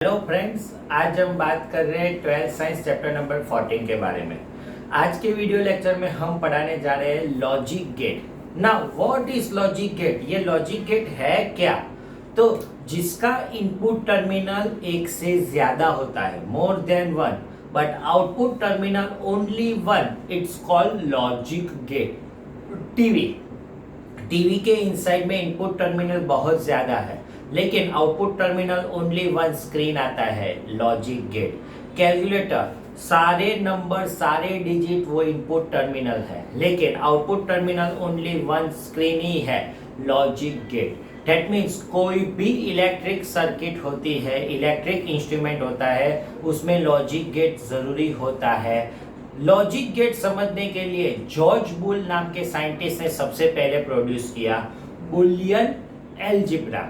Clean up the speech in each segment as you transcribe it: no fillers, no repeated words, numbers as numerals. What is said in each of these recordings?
Hello friends, आज हम बात कर रहे हैं 12th साइंस चैप्टर नंबर 14 के बारे में। आज के वीडियो लेक्चर में हम पढ़ाने जा रहे हैं logic gate. Now what is logic gate? ये लॉजिक गेट है क्या? तो जिसका इनपुट टर्मिनल एक से ज्यादा होता है, more than one, but output terminal only one, it's called logic gate. TV के इनसाइड में इनपुट टर्मिनल बहुत ज्यादा है लेकिन output terminal only one screen आता है, लॉजिक गेट। कैलकुलेटर, सारे नंबर सारे डिजिट वो इनपुट टर्मिनल है लेकिन output terminal only one screen ही है, लॉजिक गेट। दैट मीन्स कोई भी इलेक्ट्रिक सर्किट होती है, इलेक्ट्रिक इंस्ट्रूमेंट होता है, उसमें लॉजिक गेट जरूरी होता है। लॉजिक गेट समझने के लिए जॉर्ज बुल नाम के साइंटिस्ट ने सबसे पहले प्रोड्यूस किया Boolean algebra.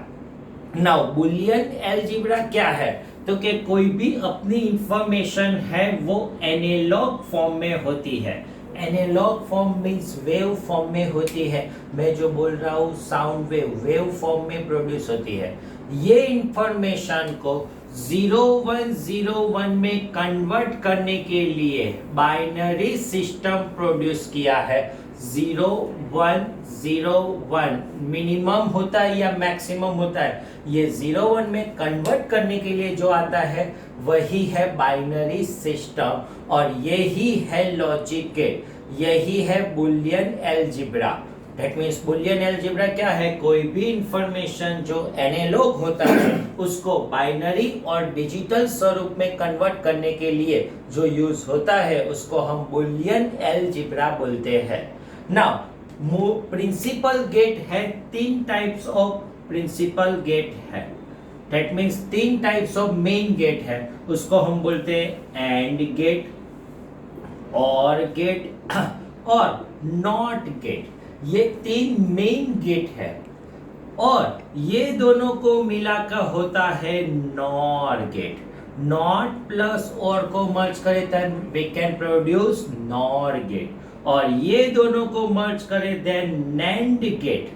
Now Boolean algebra क्या है? तो कि कोई भी अपनी इंफॉर्मेशन है वो एनालॉग फॉर्म में होती है। Analog form means wave form में होती है। मैं जो बोल रहा हूँ साउंड वेव फॉर्म में प्रोड्यूस होती है। ये इंफॉर्मेशन को 0101 में कन्वर्ट करने के लिए बाइनरी सिस्टम प्रोड्यूस किया है। 0101 मिनिमम होता है या मैक्सिमम होता है, ये 01 में कन्वर्ट करने के लिए जो आता है वही है बाइनरी सिस्टम और यही है लॉजिक गेट, यही है Boolean algebra. That means Boolean algebra क्या है? कोई भी इंफॉर्मेशन जो एनालॉग होता है उसको बाइनरी और डिजिटल स्वरूप में कन्वर्ट करने के लिए जो यूज होता है उसको हम बुलियन अलजेब्रा बोलते हैं। नाउ प्रिंसिपल गेट है, तीन टाइप्स ऑफ प्रिंसिपल गेट है। दैट मीन्स तीन टाइप्स ऑफ मेन गेट है, उसको हम बोलते हैं एंड गेट, और गेट और नॉट गेट। ये तीन मेन गेट है और ये दोनों को मिलाकर होता है नॉर गेट। नॉट प्लस और को मर्ज करें then we can produce NOR gate, और ये दोनों को मर्ज करें देन नैंड गेट।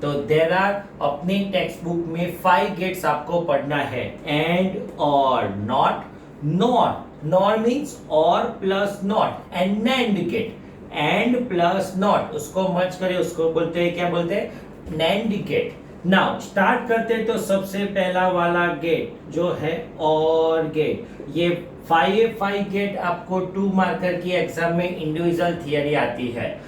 तो देयर आर, अपनी टेक्स्ट बुक में 5 गेट्स आपको पढ़ना है, and, or, not, NOR means or plus not, and NAND gate, and plus not, उसको मर्ज करें उसको बोलते हैं, क्या बोलते हैं? NAND gate. नाउ स्टार्ट करते हैं। तो सबसे पहला वाला गेट जो है और गेट, ये 5 गेट आपको 2 मार्कर की एग्जाम में इंडिविजुअल थियरी आती है,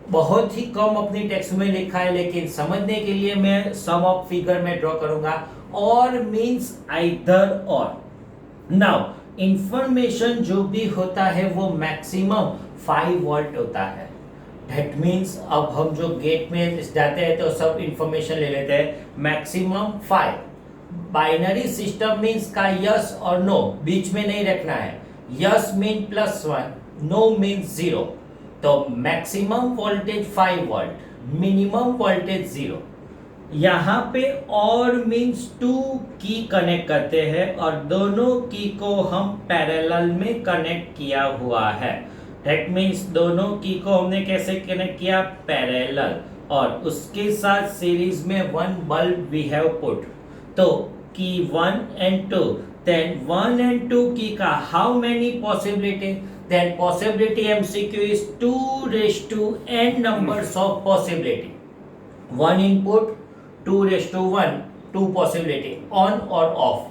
बहुत ही कम अपनी टेक्स्ट में लिखा है लेकिन समझने के लिए मैं सम ऑफ फिगर में ड्रॉ करूंगा। और मीन्स आइदर और। नाउ इंफॉर्मेशन जो भी होता है वो मैक्सिमम 5 वोल्ट होता है। दैट मीन्स अब हम जो गेट में जाते हैं तो सब इंफॉर्मेशन ले लेते हैं, मैक्सिमम 5। बाइनरी सिस्टम मीन्स का यस और नो बीच में नहीं रखना है, यस मीन +1, नो मीन्स 0। तो maximum voltage 5 volt, minimum voltage 0। यहाँ पे और मीन्स 2 की कनेक्ट करते हैं और दोनों की को हम पैरेलल में कनेक्ट किया हुआ है। दैट मीन्स दोनों की को हमने कैसे कनेक्ट किया? पैरेलल, और उसके साथ सीरीज में 1 बल्ब वी हैव पुट। तो की 1 and 2, then 1 and 2 की का how many possibility? then possibility MCQ is 2 raised to n numbers of possibility. 1 input 2 raised to 1, 2 possibility, on or off.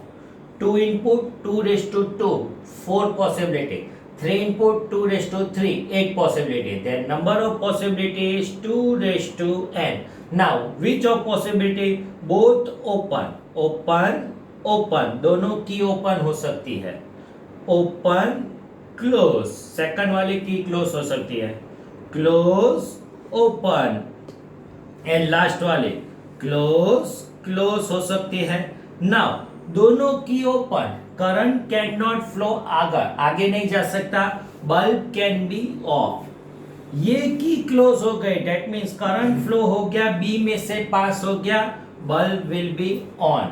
2 input 2 raised to 2, 4 possibility. 3 input 2 raised to 3, 8 possibility. Then number of possibility is 2 raised to n. Now which of possibility? Both open, open, दोनों की open हो सकती है, open close, second वाली की close हो सकती है, क्लोज ओपन, एंड लास्ट वाली क्लोज हो सकती है। नाउ दोनों की open, current can not flow आगे नहीं जा सकता, बल्ब कैन बी ऑफ। ये की क्लोज हो गई, दैट मीन्स करंट फ्लो हो गया, बी में से पास हो गया, बल्ब विल बी ऑन।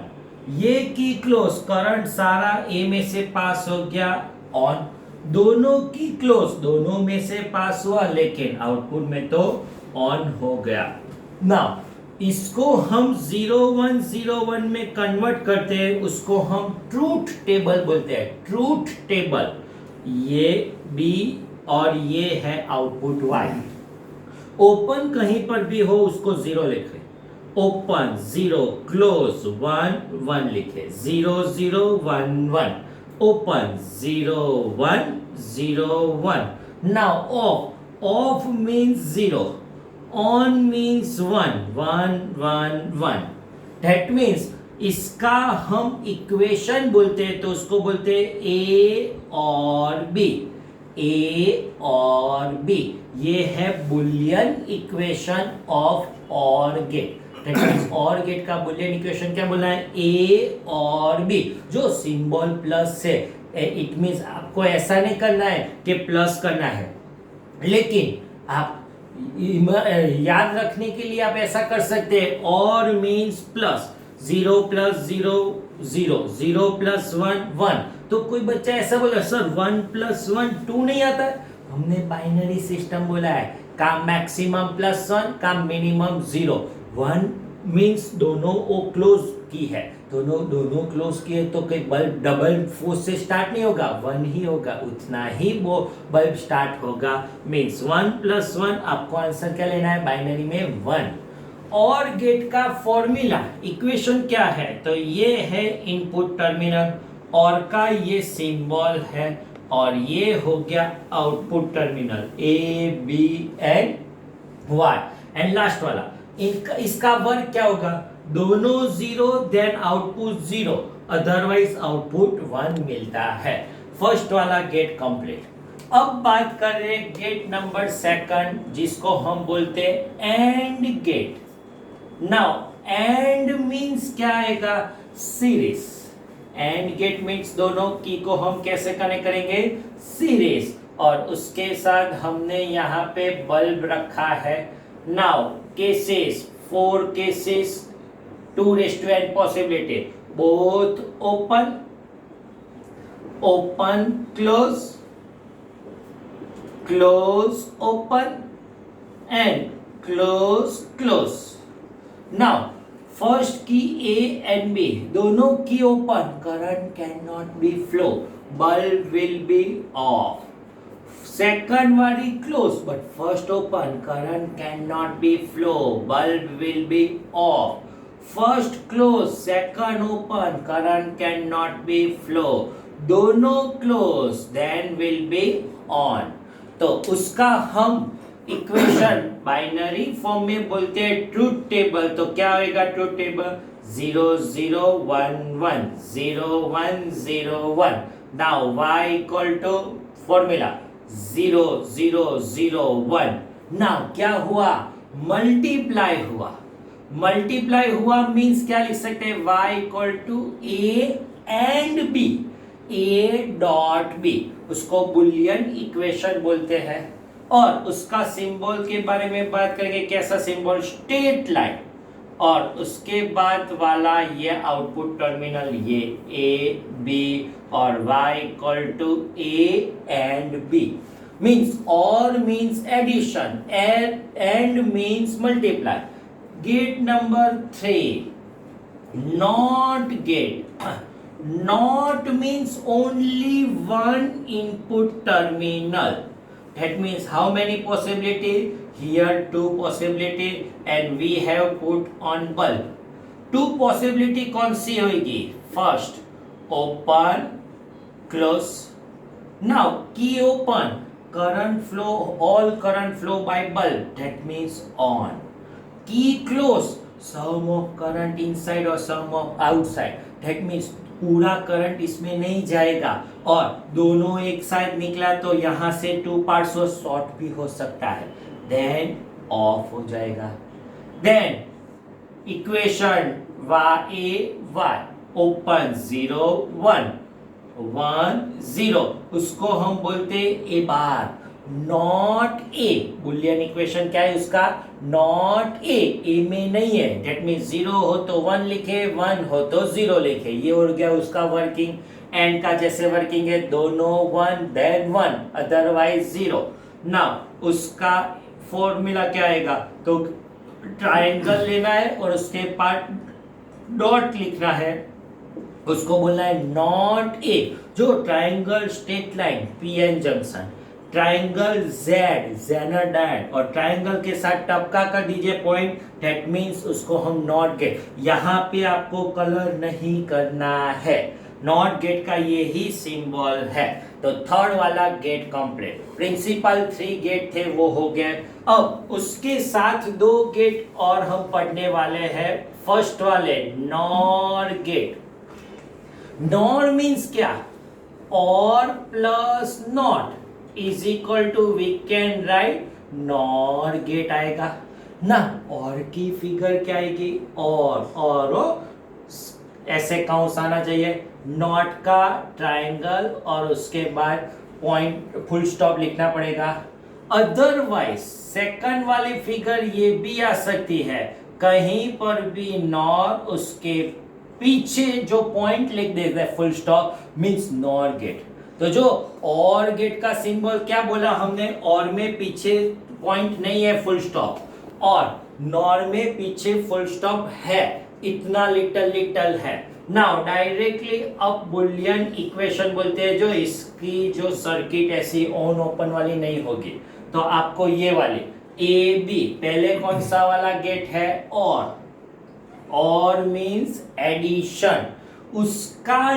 ये की क्लोज, करंट सारा ए में से पास हो गया, ऑन। दोनों की क्लोज, दोनों में से पास हुआ लेकिन आउटपुट में तो ऑन हो गया। नाउ इसको हम 0101 में कन्वर्ट करते हैं, उसको हम ट्रूथ टेबल बोलते हैं, ट्रूथ टेबल। ये बी और ये है आउटपुट वाई। ओपन कहीं पर भी हो उसको 0 लिखे, ओपन 0, क्लोज 1 1 लिखे, 0 0 1 1, open 0 1 0 1। Now of means 0, on means 1 1 1 1। that means इसका हम इक्वेशन बोलते हैं, तो उसको बोलते हैं ए और बी, ए और बी। ये है बुलियन इक्वेशन ऑफ और गेट। that means और गेट का बुलियन इक्वेशन क्या बोलना है, ए और बी, जो सिंबल प्लस से। इट मीन्स आपको ऐसा नहीं करना है कि प्लस करना है, लेकिन आप याद रखने के लिए आप ऐसा कर सकते हैं, और मीन्स प्लस, 0 प्लस 0 0, 0 प्लस 1 1। तो कोई बच्चा ऐसा बोला सर 1 प्लस 1 2 नहीं आता है। हमने बाइनरी सिस्टम बोला है, का मैक्सिमम प्लस 1 का मिनिमम 0। 1 मीन्स दोनों ओ क्लोज की है, दोनों क्लोज किए तो कोई बल्ब डबल फोर्स से स्टार्ट नहीं होगा, 1 ही होगा, उतना ही वो बल्ब स्टार्ट होगा। मीन्स 1 प्लस 1, आपको आंसर क्या लेना है बाइनरी में 1। और गेट का फॉर्मूला इक्वेशन क्या है, तो ये है इनपुट टर्मिनल, और का ये सिंबल है, और ये हो गया output terminal A B and Y. And last वाला इसका वर्क क्या होगा, दोनों 0 देन आउटपुट 0, अदरवाइज आउटपुट 1 मिलता है। फर्स्ट वाला गेट कंप्लीट। अब बात कर रहे हैं गेट नंबर सेकंड, जिसको हम बोलते हैं and gate. Now and means क्या आएगा, सीरीज। एंड गेट मींस दोनों की को हम कैसे कनेक्ट करेंगे, सीरीज, और उसके साथ हमने यहाँ पे बल्ब रखा है। Now cases, 4 cases, 2 raised to n possibility, both open, open, close, close, open, and close, close. Now first key A and B दोनों की open, current cannot be flow, bulb will be off. Second वाली close, but first open, current cannot be flow, bulb will be off. First close, second open, current cannot be flow, दोनों close, then will be on। तो उसका हम equation binary form में बोलते हैं truth table. तो क्या होगा truth table, 0 0 1 1 0 1 0 1। Now y equal to formula 0 0 0 1। Now क्या हुआ, मल्टीप्लाई हुआ, मल्टीप्लाई हुआ मींस क्या लिख सकते हैं, y equal to A and B, A dot B, उसको बुलियन इक्वेशन बोलते हैं। और उसका सिंबल के बारे में बात करेंगे, कैसा सिंबल, स्ट्रेट लाइन। और उसके बाद वाला ये आउटपुट टर्मिनल, ये ए बी, और y equal to A and B. Means or means addition, and means multiply. Gate number 3 not gate. Not means only one input terminal. That means how many possibility? Here 2 possibility and we have put on bulb. 2 possibility कौन सी होगी? First open, close. Now key open, current flow, all current flow by bulb. That means on. Key close, sum of current inside or sum of outside. That means पूरा current इसमें नहीं जाएगा, और दोनों एक साथ निकला तो यहां से 2 पार्ट्स हो, शॉर्ट भी हो सकता है, देन ऑफ हो जाएगा। देन इक्वेशन y ओपन 0 1 1 0, उसको हम बोलते ए बार। नॉट ए, बुलियन इक्वेशन क्या है उसका, नॉट ए में नहीं है। डेट मीन 0 हो तो 1 लिखे, 1 हो तो 0 लिखे, ये हो गया उसका वर्किंग। एंड का जैसे वर्किंग है, दोनों 1 देन 1, अदरवाइज 0। नाउ उसका फॉर्मूला क्या आएगा, तो ट्रायंगल लेना है और उसके पास डॉट लिखना है, उसको बोलना है नॉट ए। जो triangle straight line PN junction, triangle Z zener diode और ट्रायंगल के साथ टपका कर दीजिए पॉइंट, दैट मींस उसको हम नॉट गेट। यहाँ पे आपको कलर नहीं करना है, नॉट गेट का यही सिंबल है। तो थर्ड वाला गेट कंप्लीट। प्रिंसिपल 3 गेट थे वो हो गए। अब उसके साथ 2 गेट और हम पढ़ने वाले हैं। फर्स्ट वाले नॉर गेट। नॉर मीन्स क्या? Or plus not is equal to we can write NOR gate आएगा ना। और की फिगर क्या आएगी? और ऐसे काउंस आना चाहिए, नॉट का ट्रायंगल और उसके बाद पॉइंट फुल स्टॉप लिखना पड़ेगा। अदरवाइज सेकंड वाली फिगर ये भी आ सकती है, कहीं पर भी नॉर उसके पीछे जो पॉइंट लिख देता है full stop means NOR gate. तो जो और गेट का सिंबल क्या बोला हमने? और में पीछे पॉइंट नहीं है फुल स्टॉप, और नॉर में पीछे फुल स्टॉप है, इतना लिटल है। नाउ डायरेक्टली अब बुलियन इक्वेशन बोलते हैं, जो इसकी जो सर्किट ऐसी ऑन ओपन वाली नहीं होगी। तो आपको ये वाली ए बी, पहले कौन सा वाला गेट है? और मींस एडिशन, उसका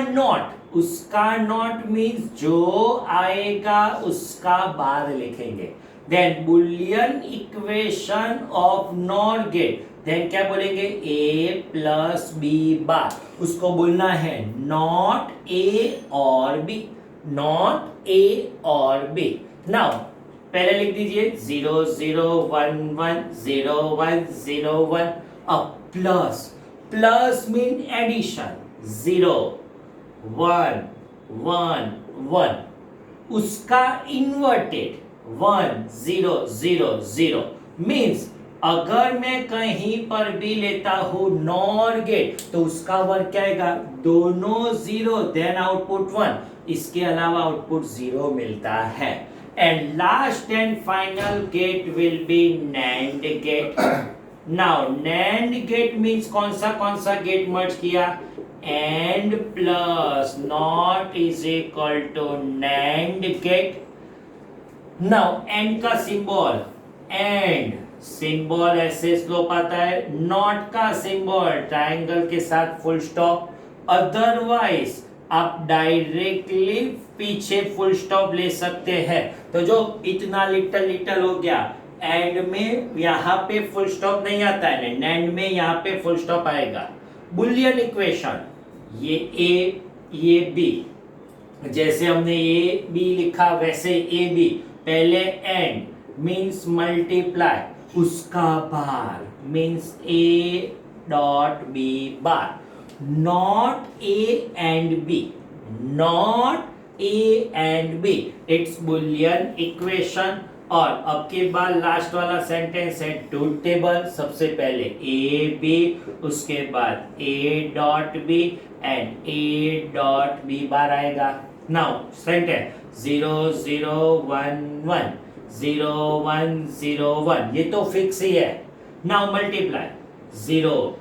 नॉट मींस जो आएगा उसका बार लिखेंगे। Then Boolean equation of NOR gate, then क्या बोलेंगे? ए प्लस बी बार, उसको बोलना है नॉट ए और बी, नॉट ए और बी। नाउ पहले लिख दीजिए 0 0 1 1 0 1 0 1। अब प्लस मीन एडिशन, 0 1 1 1, उसका इन्वर्टेड 1 0 0 0 मीन्स अगर मैं कहीं पर भी लेता हूं नॉर गेट तो उसका वर्क क्या आएगा? दोनों 0 देन आउटपुट 1, इसके अलावा आउटपुट 0 मिलता है। And last and final gate will be NAND gate. Now NAND gate means कौन सा गेट मर्ज किया? And plus not is equal to NAND gate. Now and का सिंबल, एंड सिंबल ऐसे slope आता है, नॉट का सिंबल ट्रायंगल के साथ फुल स्टॉप। अदरवाइज आप डायरेक्टली पीछे फुल स्टॉप ले सकते हैं। तो जो इतना लिटल हो गया, एंड में यहाँ पे फुल स्टॉप नहीं आता है, नैंड में यहाँ पे फुल स्टॉप आएगा। बुलियन इक्वेशन, ये ए ये बी, जैसे हमने ए बी लिखा वैसे ए बी, पहले एंड मीन्स मल्टीप्लाई, उसका bar means A dot B bar, not A and B, not A and B, it's Boolean equation. और अब के बाद लास्ट वाला सेंटेंस है ट्रूथ टेबल। सबसे पहले ए बी, उसके बाद A dot B and A dot B bar आएगा। नाउ सेंटेंस 0 0 1 1 0 1 0 1, ये तो फिक्स ही है। नाउ मल्टीप्लाई 0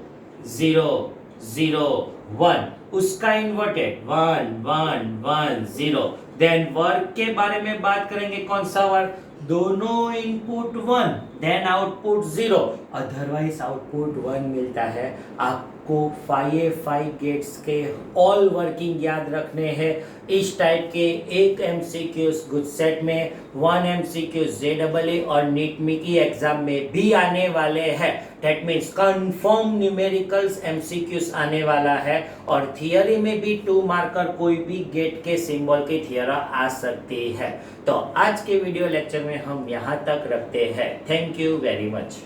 0 0 1, उसका इन्वर्टेड 1 1 1 0। देन वर्क के बारे में बात करेंगे, कौन सा वर्क? दोनों input 1 then output 0, otherwise output 1 मिलता है। आपको 5 गेट्स के ऑल वर्किंग याद रखने हैं। इस टाइप के एक एमसीक्यूज गुड सेट में, 1 एमसीक्यू जेडबलई और नीट मिकी एग्जाम में भी आने वाले हैं। That means confirm numericals MCQs आने वाला है, और थियरी में भी 2 मार्कर कोई भी गेट के सिंबल की थियरी आ सकती है। तो आज के वीडियो लेक्चर में हम यहाँ तक रखते हैं। Thank you very much.